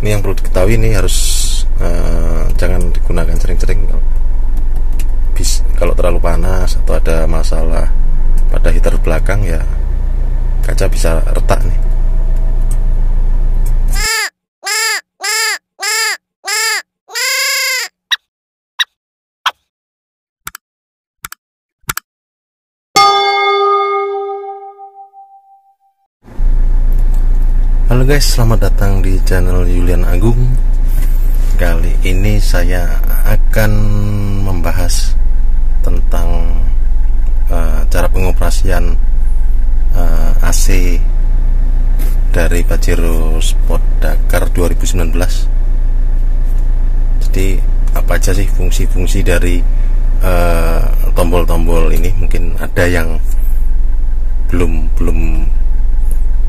Ini yang perlu diketahui, ini harus jangan digunakan sering-sering. Kalau terlalu panas atau ada masalah pada heater belakang ya kaca bisa retak nih. Halo guys, selamat datang di channel Julian Agung. Kali ini saya akan membahas tentang cara pengoperasian AC dari Pajero Sport Dakar 2019. Jadi apa aja sih fungsi-fungsi dari tombol-tombol ini? Mungkin ada yang belum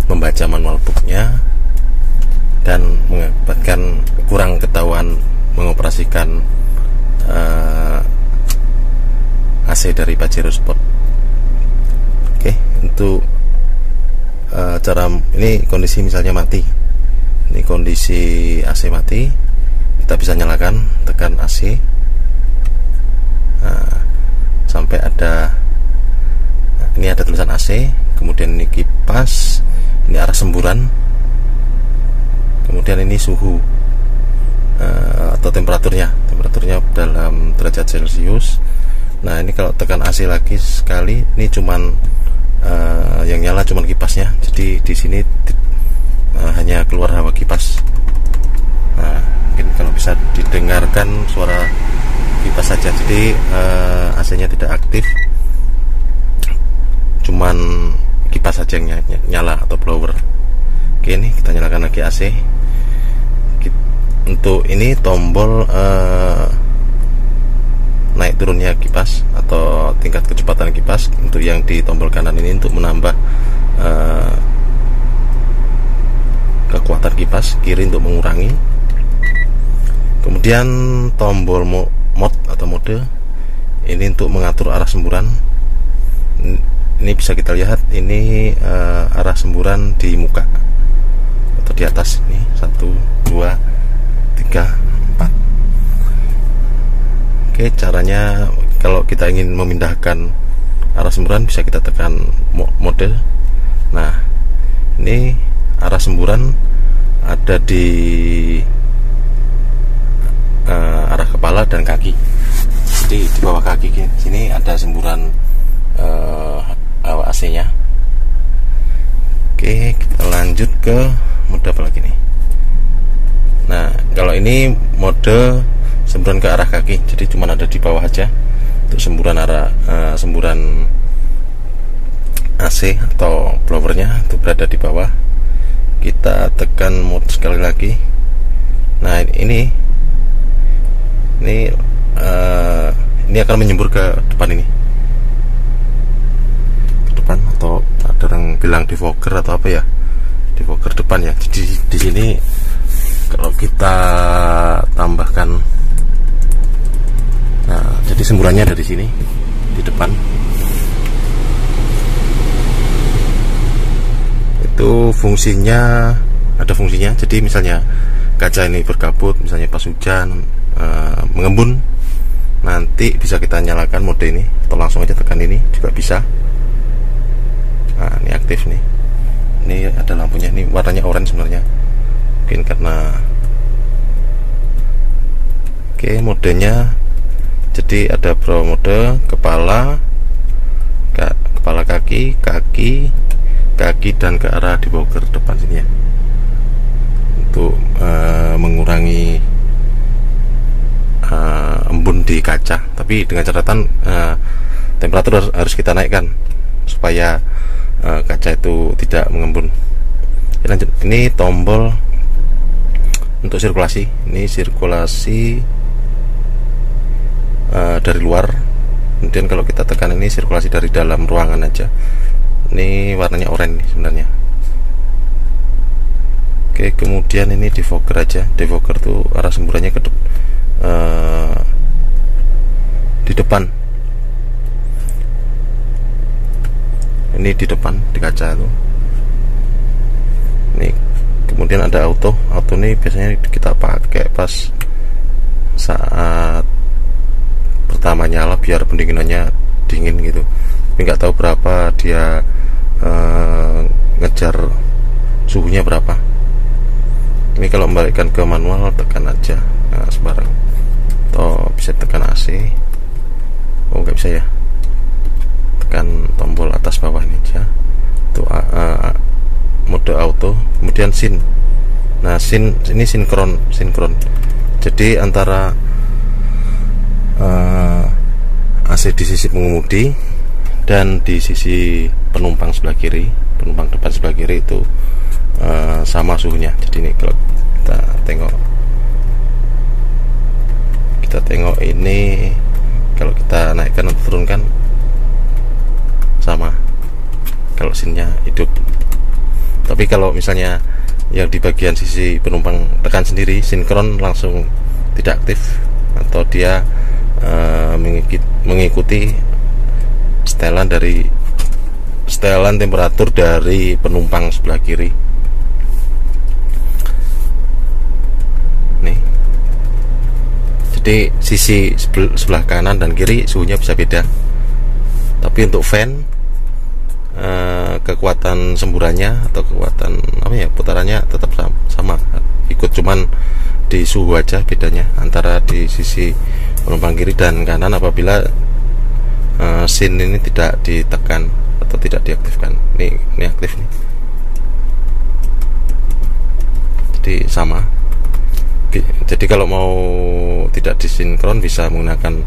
membaca manual booknya dan mengakibatkan kurang ketahuan mengoperasikan AC dari Pajero Sport. Oke, untuk cara ini kondisi misalnya mati. Ini kondisi AC mati. Kita bisa nyalakan, tekan AC. Sampai ada ini ada tulisan AC, kemudian ini kipas, ini arah semburan, kemudian ini suhu atau temperaturnya dalam derajat Celcius. Nah, ini kalau tekan AC lagi sekali, ini cuman yang nyala cuman kipasnya. Jadi di sini hanya keluar hawa kipas. Nah, mungkin kalau bisa didengarkan suara kipas saja. Jadi AC-nya tidak aktif, cuman kipas saja yang nyala atau blower. Oke, ini kita nyalakan lagi AC. Untuk ini tombol naik turunnya kipas atau tingkat kecepatan kipas. Untuk yang di tombol kanan ini untuk menambah kekuatan kipas, kiri untuk mengurangi. Kemudian tombol mode atau mode ini untuk mengatur arah semburan. Ini bisa kita lihat, ini arah semburan di muka atau di atas. Ini 1, 2, 3, 4. Oke, caranya kalau kita ingin memindahkan arah semburan bisa kita tekan mode. Nah, ini arah semburan ada di arah kepala dan kaki. Jadi di bawah kaki sini ada semburan AC-nya. Oke, kita lanjut ke mode apa lagi nih. Nah, kalau ini mode semburan ke arah kaki, jadi cuma ada di bawah aja. Untuk semburan semburan AC atau blowernya itu berada di bawah. Kita tekan mode sekali lagi. Nah, ini akan menyembur ke depan ini. Atau ada yang bilang defogger atau apa ya, defogger depan ya. Jadi di sini kalau kita tambahkan, nah, jadi semburannya dari sini di depan. Itu fungsinya, ada fungsinya. Jadi misalnya kaca ini berkabut, misalnya pas hujan mengembun, nanti bisa kita nyalakan mode ini atau langsung aja tekan ini juga bisa. Nah, ini aktif nih. Ini ada lampunya, ini warnanya orange sebenarnya. Mungkin karena oke, modenya jadi ada pro mode kepala, kaki, dan ke arah defogger depan sini ya. Untuk mengurangi embun di kaca. Tapi dengan catatan temperatur harus kita naikkan supaya kaca itu tidak mengembun. Lanjut, ini tombol untuk sirkulasi. Ini sirkulasi dari luar. Kemudian kalau kita tekan ini sirkulasi dari dalam ruangan aja. Ini warnanya oranye sebenarnya. Oke, kemudian ini defogger aja. Defogger tuh arah semburannya di depan. Ini di depan di kaca itu. Ini Kemudian ada auto ini biasanya kita pakai pas saat pertama nyala biar pendinginannya dingin gitu, tapi nggak tahu berapa dia ngejar suhunya berapa. Ini kalau membalikkan ke manual tekan aja, nah, sembarang, atau bisa tekan AC. Oh nggak bisa ya, tekan tombol atas bawah ini aja tuh, mode auto. Kemudian sin. Nah ini sinkron. Jadi antara AC di sisi pengemudi dan di sisi penumpang sebelah kiri, penumpang depan sebelah kiri itu sama suhunya. Jadi ini kalau kita tengok ini, kalau kita naikkan atau turunkan sama, kalau sinnya hidup. Tapi kalau misalnya yang di bagian sisi penumpang tekan sendiri, sinkron langsung tidak aktif, atau dia mengikuti setelan temperatur dari penumpang sebelah kiri. Nih, jadi sisi sebelah kanan dan kiri suhunya bisa beda. Tapi untuk fan, kekuatan semburannya atau kekuatan putarannya tetap sama, ikut, cuman di suhu aja bedanya antara di sisi penumpang kiri dan kanan apabila sin ini tidak ditekan atau tidak diaktifkan. Ini aktif nih, jadi sama. Jadi kalau mau tidak disinkron bisa menggunakan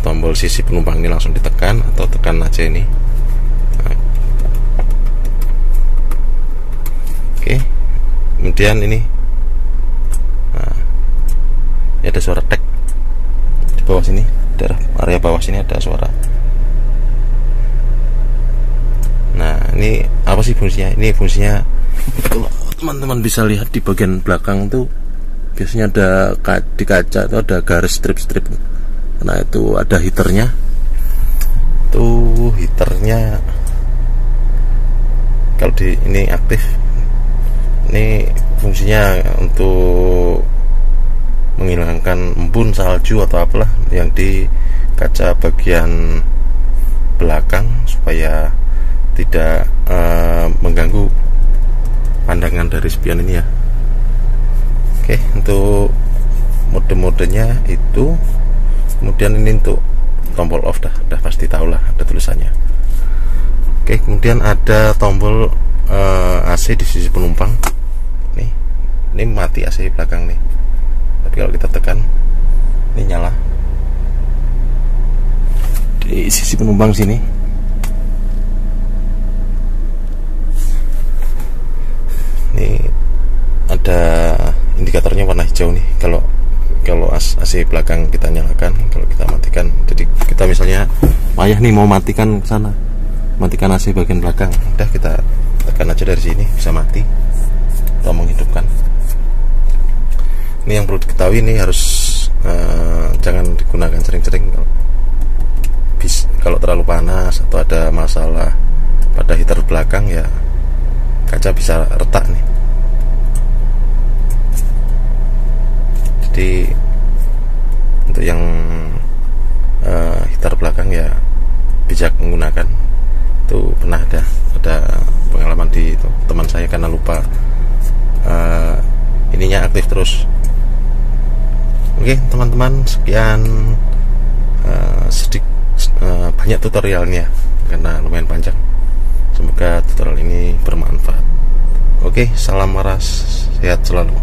tombol sisi penumpang ini langsung ditekan, atau tekan aja ini. Oke, kemudian ini, ini ada suara tek di bawah sini, daerah area bawah sini ada suara. Nah ini apa sih fungsinya? Ini fungsinya, kalau teman-teman bisa lihat di bagian belakang tuh biasanya ada di kaca itu ada garis strip-strip. Nah itu ada heaternya. Tuh heaternya kalau ini aktif. Ini fungsinya untuk menghilangkan embun, salju atau apalah yang di kaca bagian belakang supaya tidak mengganggu pandangan dari spion ini ya. Oke, untuk mode-modenya itu. Kemudian ini untuk tombol off, dah pasti tahu lah, ada tulisannya. Oke, kemudian ada tombol AC di sisi penumpang. Ini mati AC belakang nih, tapi kalau kita tekan ini nyala di sisi penumpang sini. Ini ada indikatornya warna hijau nih kalau AC belakang kita nyalakan. Kalau kita matikan, jadi kita misalnya payah nih mau matikan ke sana, matikan AC bagian belakang, udah kita tekan aja dari sini bisa mati atau menghidupkan. Ini yang perlu diketahui, ini harus jangan digunakan sering-sering. Kalau terlalu panas atau ada masalah pada heater belakang ya kaca bisa retak nih. Jadi untuk yang heater belakang ya bijak menggunakan. Itu pernah ada pengalaman di teman saya karena lupa ininya aktif terus. Oke teman-teman, sekian banyak tutorialnya karena lumayan panjang. Semoga tutorial ini bermanfaat. Oke, salam waras, sehat selalu.